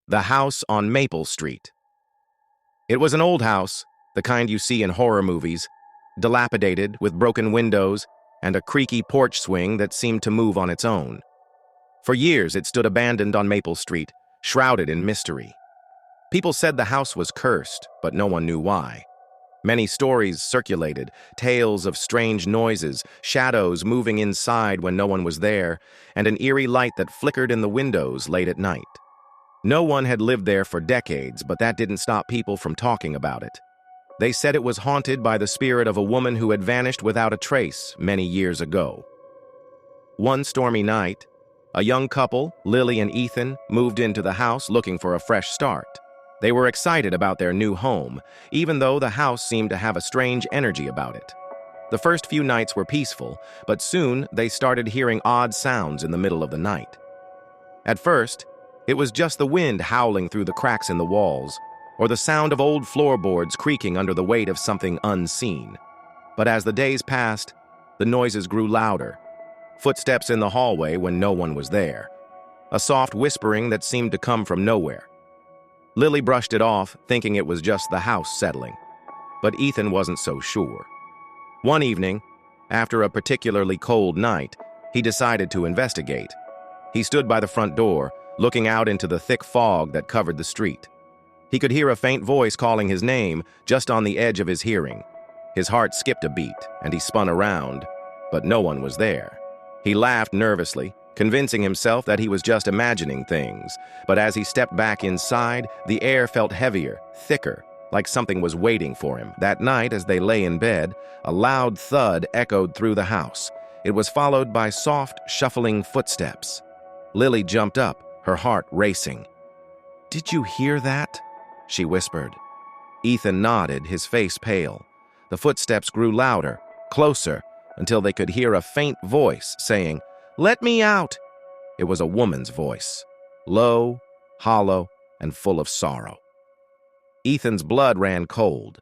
The House on Maple Street. It was an old house, the kind you see in horror movies, dilapidated with broken windows and a creaky porch swing that seemed to move on its own. For years, it stood abandoned on Maple Street, shrouded in mystery. People said the house was cursed, but no one knew why. Many stories circulated, tales of strange noises, shadows moving inside when no one was there, and an eerie light that flickered in the windows late at night. No one had lived there for decades, but that didn't stop people from talking about it. They said it was haunted by the spirit of a woman who had vanished without a trace many years ago. One stormy night, a young couple, Lily and Ethan, moved into the house looking for a fresh start. They were excited about their new home, even though the house seemed to have a strange energy about it. The first few nights were peaceful, but soon they started hearing odd sounds in the middle of the night. At first, it was just the wind howling through the cracks in the walls, or the sound of old floorboards creaking under the weight of something unseen. But as the days passed, the noises grew louder. Footsteps in the hallway when no one was there. A soft whispering that seemed to come from nowhere. Lily brushed it off, thinking it was just the house settling. But Ethan wasn't so sure. One evening, after a particularly cold night, he decided to investigate. He stood by the front door, looking out into the thick fog that covered the street. He could hear a faint voice calling his name just on the edge of his hearing. His heart skipped a beat, and he spun around, but no one was there. He laughed nervously, convincing himself that he was just imagining things, but as he stepped back inside, the air felt heavier, thicker, like something was waiting for him. That night, as they lay in bed, a loud thud echoed through the house. It was followed by soft, shuffling footsteps. Lily jumped up, her heart racing. "Did you hear that?" she whispered. Ethan nodded, his face pale. The footsteps grew louder, closer, until they could hear a faint voice saying, "Let me out!" It was a woman's voice, low, hollow, and full of sorrow. Ethan's blood ran cold.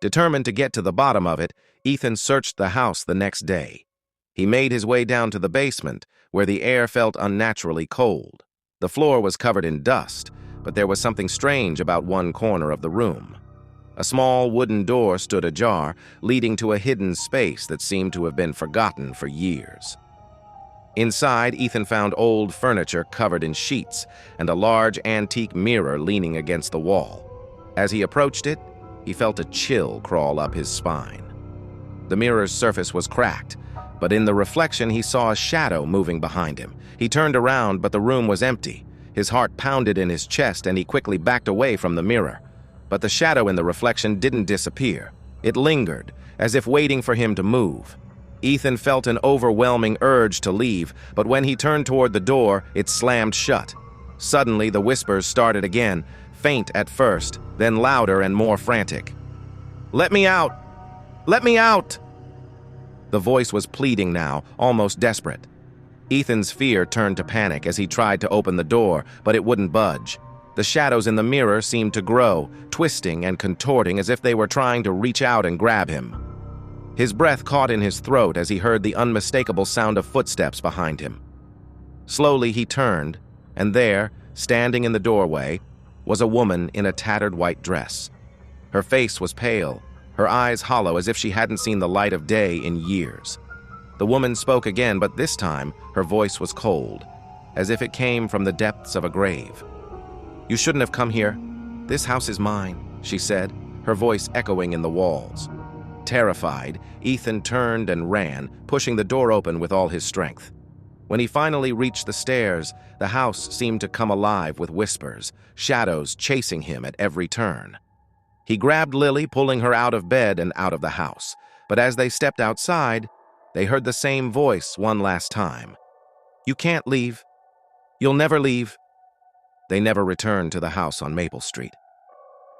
Determined to get to the bottom of it, Ethan searched the house the next day. He made his way down to the basement, where the air felt unnaturally cold. The floor was covered in dust, but there was something strange about one corner of the room. A small wooden door stood ajar, leading to a hidden space that seemed to have been forgotten for years. Inside, Ethan found old furniture covered in sheets and a large antique mirror leaning against the wall. As he approached it, he felt a chill crawl up his spine. The mirror's surface was cracked, but in the reflection he saw a shadow moving behind him. He turned around, but the room was empty. His heart pounded in his chest, and he quickly backed away from the mirror. But the shadow in the reflection didn't disappear. It lingered, as if waiting for him to move. Ethan felt an overwhelming urge to leave, but when he turned toward the door, it slammed shut. Suddenly, the whispers started again, faint at first, then louder and more frantic. "Let me out! Let me out!" The voice was pleading now, almost desperate. Ethan's fear turned to panic as he tried to open the door, but it wouldn't budge. The shadows in the mirror seemed to grow, twisting and contorting as if they were trying to reach out and grab him. His breath caught in his throat as he heard the unmistakable sound of footsteps behind him. Slowly he turned, and there, standing in the doorway, was a woman in a tattered white dress. Her face was pale, her eyes hollow as if she hadn't seen the light of day in years. The woman spoke again, but this time her voice was cold, as if it came from the depths of a grave. "You shouldn't have come here. This house is mine," she said, her voice echoing in the walls. Terrified, Ethan turned and ran, pushing the door open with all his strength. When he finally reached the stairs, the house seemed to come alive with whispers, shadows chasing him at every turn. He grabbed Lily, pulling her out of bed and out of the house. But as they stepped outside, they heard the same voice one last time. "You can't leave. You'll never leave." They never returned to the house on Maple Street.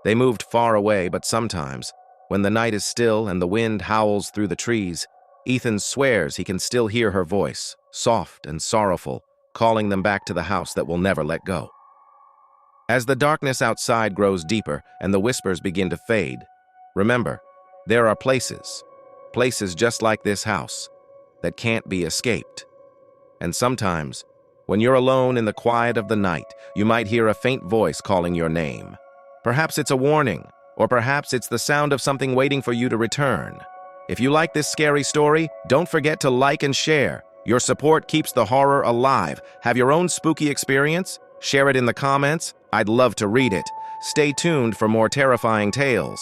They moved far away, but sometimes, when the night is still and the wind howls through the trees, Ethan swears he can still hear her voice, soft and sorrowful, calling them back to the house that will never let go. As the darkness outside grows deeper and the whispers begin to fade, remember, there are places just like this house, that can't be escaped. And sometimes, When you're alone in the quiet of the night, you might hear a faint voice calling your name. Perhaps it's a warning, or perhaps it's the sound of something waiting for you to return. If you like this scary story, don't forget to like and share. Your support keeps the horror alive. Have your own spooky experience? Share it in the comments. I'd love to read it. Stay tuned for more terrifying tales.